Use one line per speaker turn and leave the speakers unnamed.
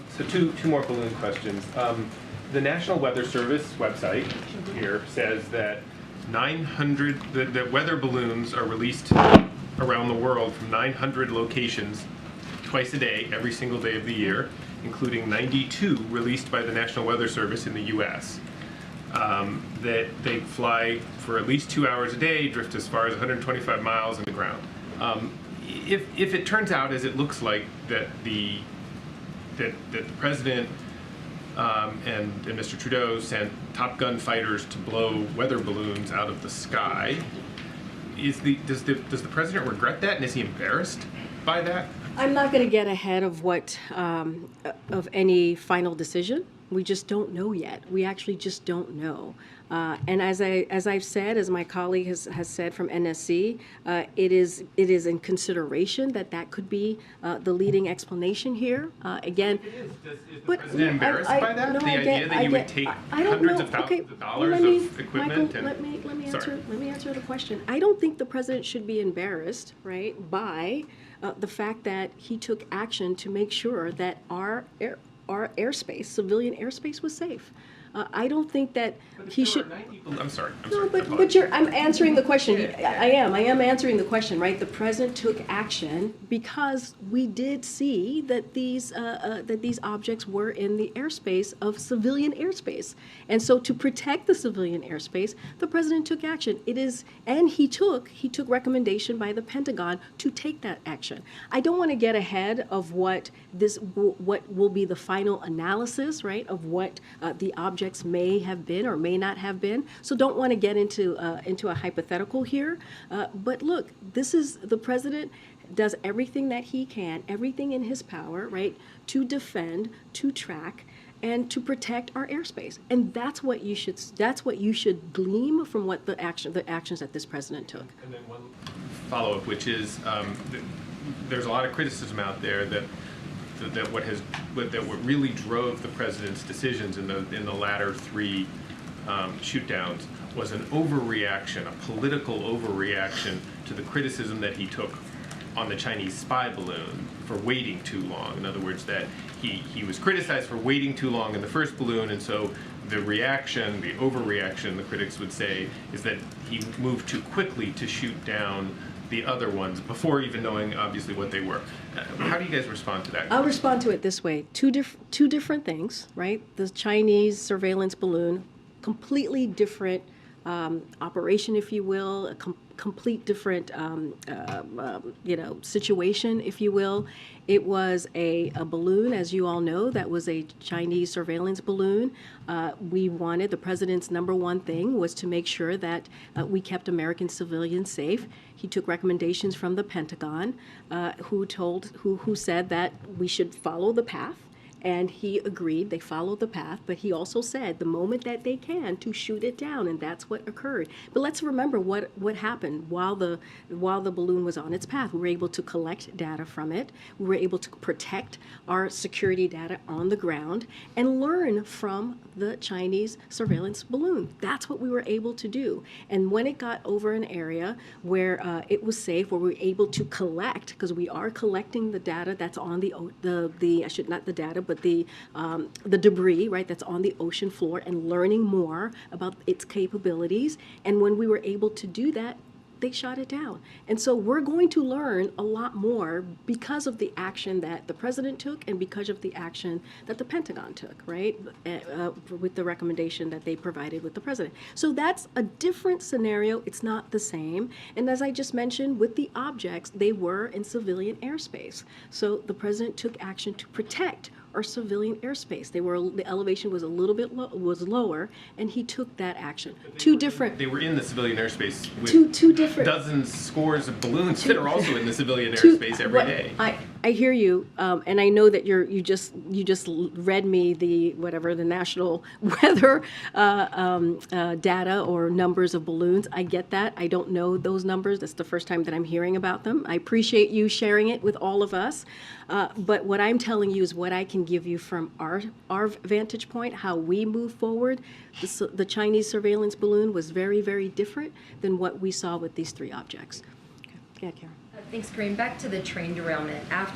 So two more balloon questions. The National Weather Service website here says that 900 the weather balloons are released around the world from 900 locations twice a day, every single day of the year, including 92 released by the National Weather Service in the U.S. That they fly for at least 2 hours a day, drift as far as 125 miles in the ground. If it turns out, as it looks like, that the president and Mr. Trudeau sent Top Gun fighters to blow weather balloons out of the sky, does the president regret that, and is he embarrassed by that?
I'm not going to get ahead of what of any final decision. We just don't know yet. We actually just don't know. And as I've said, as my colleague has said from NSC, it is in consideration that could be the leading explanation here. Again,
Is the president embarrassed by that?
No,
the idea that you would take hundreds of thousands of dollars of equipment?
Michael, let me answer the question. I don't think the president should be embarrassed, right, by the fact that he took action to make sure that our airspace, civilian airspace, was safe. I don't think that he should.
I'm sorry.
No, but I'm answering the question. I am answering the question, right? The president took action because we did see that these objects were in the airspace of civilian airspace, and so to protect the civilian airspace, the president took action. He took recommendation by the Pentagon to take that action. I don't want to get ahead of what will be the final analysis, right, of what the objects may have been or may not have been. So don't want to get into a hypothetical here. But look, this is the president does everything that he can, everything in his power, right, to defend, to track, and to protect our airspace. And that's what you should glean from what the actions that this president took.
And then one follow-up, which is there's a lot of criticism out there that what really drove the president's decisions in the latter three shoot-downs was an overreaction, a political overreaction to the criticism that he took on the Chinese spy balloon for waiting too long. In other words, that he was criticized for waiting too long in the first balloon, and so the reaction, the overreaction, the critics would say, is that he moved too quickly to shoot down the other ones before even knowing obviously what they were. How do you guys respond to that?
I'll respond to it this way. Two different things, right? The Chinese surveillance balloon, completely different operation, if you will, a complete different situation, if you will. It was a balloon, as you all know, that was a Chinese surveillance balloon. The president's number one thing was to make sure that we kept American civilians safe. He took recommendations from the Pentagon, who said that we should follow the path. And he agreed, they followed the path, but he also said the moment that they can to shoot it down, and that's what occurred. But let's remember what happened while the balloon was on its path. We were able to collect data from it. We were able to protect our security data on the ground and learn from the Chinese surveillance balloon. That's what we were able to do. And when it got over an area where it was safe, where we were able to collect, because we are collecting the data that's on the debris, right, that's on the ocean floor, and learning more about its capabilities. And when we were able to do that, they shot it down. And so we're going to learn a lot more because of the action that the president took and because of the action that the Pentagon took, right, with the recommendation that they provided with the president. So that's a different scenario. It's not the same. And as I just mentioned, with the objects, they were in civilian airspace. So the president took action to protect our civilian airspace. The elevation was a little bit lower, and he took that action.
They were in the civilian airspace with
two different
dozens, scores of balloons that are also in the civilian airspace every day.
I hear you, and I know that you just read me the national weather data or numbers of balloons. I get that. I don't know those numbers. That's the first time that I'm hearing about them. I appreciate you sharing it with all of us. But what I'm telling you is what I can give you from our vantage point, how we move forward. The Chinese surveillance balloon was very, very different than what we saw with these three objects. Okay. Yeah, Karen.
Thanks, Kareem. Back to the train derailment. After